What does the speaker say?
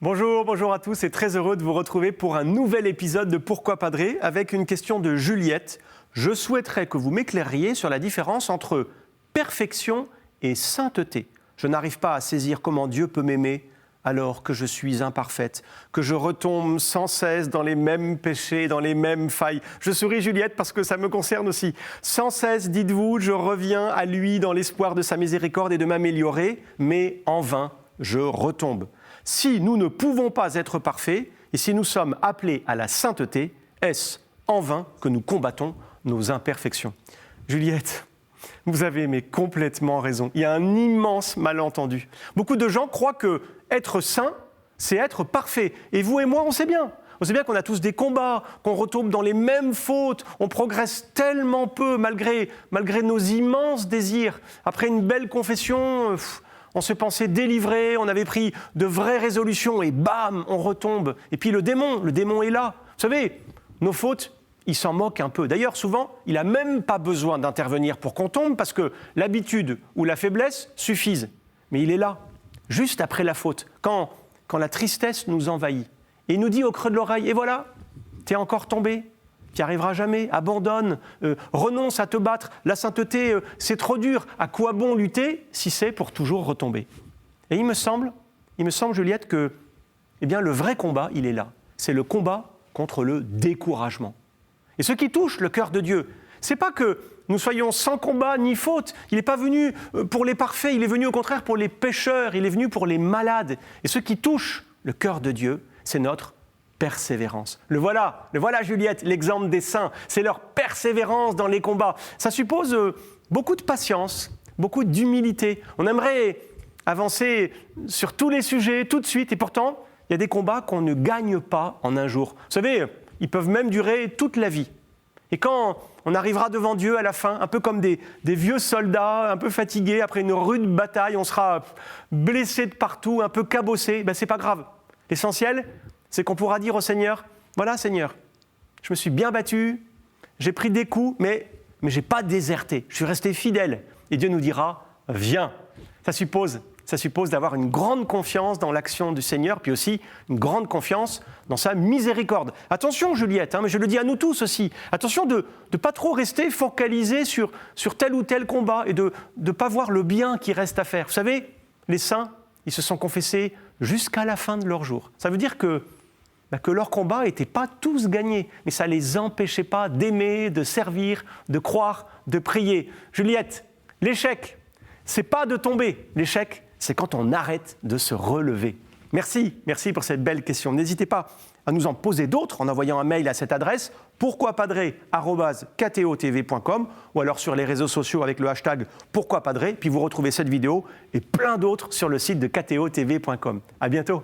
Bonjour à tous et très heureux de vous retrouver pour un nouvel épisode de Pourquoi Padré avec une question de Juliette. Je souhaiterais que vous m'éclairiez sur la différence entre perfection et sainteté. Je n'arrive pas à saisir comment Dieu peut m'aimer alors que je suis imparfaite, que je retombe sans cesse dans les mêmes péchés, dans les mêmes failles. Je souris Juliette parce que ça me concerne aussi. Sans cesse, dites-vous, je reviens à lui dans l'espoir de sa miséricorde et de m'améliorer, mais en vain, je retombe. Si nous ne pouvons pas être parfaits et si nous sommes appelés à la sainteté, est-ce en vain que nous combattons nos imperfections? Juliette, vous avez complètement raison. Il y a un immense malentendu. Beaucoup de gens croient que être saint, c'est être parfait. Et vous et moi, on sait bien. On sait bien qu'on a tous des combats, qu'on retombe dans les mêmes fautes, on progresse tellement peu malgré nos immenses désirs. Après une belle confession, on se pensait délivré, on avait pris de vraies résolutions et bam, on retombe. Et puis le démon est là. Vous savez, nos fautes, il s'en moque un peu. D'ailleurs, souvent, il n'a même pas besoin d'intervenir pour qu'on tombe parce que l'habitude ou la faiblesse suffisent. Mais il est là, juste après la faute, quand la tristesse nous envahit. Et il nous dit au creux de l'oreille, et voilà, t'es encore tombé, tu n'y arriveras jamais, abandonne, renonce à te battre. La sainteté, c'est trop dur. À quoi bon lutter si c'est pour toujours retomber? Et il me semble, Juliette, que le vrai combat, il est là. C'est le combat contre le découragement. Et ce qui touche le cœur de Dieu, c'est pas que nous soyons sans combat ni faute. Il n'est pas venu pour les parfaits, il est venu au contraire pour les pécheurs, il est venu pour les malades. Et ce qui touche le cœur de Dieu, c'est notre persévérance. Le voilà Juliette, l'exemple des saints, c'est leur persévérance dans les combats. Ça suppose beaucoup de patience, beaucoup d'humilité. On aimerait avancer sur tous les sujets tout de suite et pourtant, il y a des combats qu'on ne gagne pas en un jour. Vous savez, ils peuvent même durer toute la vie. Et quand on arrivera devant Dieu à la fin, un peu comme des vieux soldats, un peu fatigués, après une rude bataille, on sera blessés de partout, un peu cabossés, c'est pas grave. L'essentiel, c'est qu'on pourra dire au Seigneur, voilà Seigneur, je me suis bien battu, j'ai pris des coups, mais je n'ai pas déserté, je suis resté fidèle. Et Dieu nous dira, viens. Ça suppose d'avoir une grande confiance dans l'action du Seigneur, puis aussi une grande confiance dans sa miséricorde. Attention Juliette, mais je le dis à nous tous aussi, attention de ne pas trop rester focalisé sur tel ou tel combat et de ne pas voir le bien qui reste à faire. Vous savez, les saints, ils se sont confessés jusqu'à la fin de leur jour. Ça veut dire que leurs combats n'étaient pas tous gagnés, mais ça ne les empêchait pas d'aimer, de servir, de croire, de prier. Juliette, l'échec, c'est pas de tomber. L'échec, c'est quand on arrête de se relever. Merci pour cette belle question. N'hésitez pas à nous en poser d'autres en envoyant un mail à cette adresse pourquoipadré@ktotv.com ou alors sur les réseaux sociaux avec le hashtag pourquoipadré. Puis vous retrouvez cette vidéo et plein d'autres sur le site de ktotv.com. À bientôt.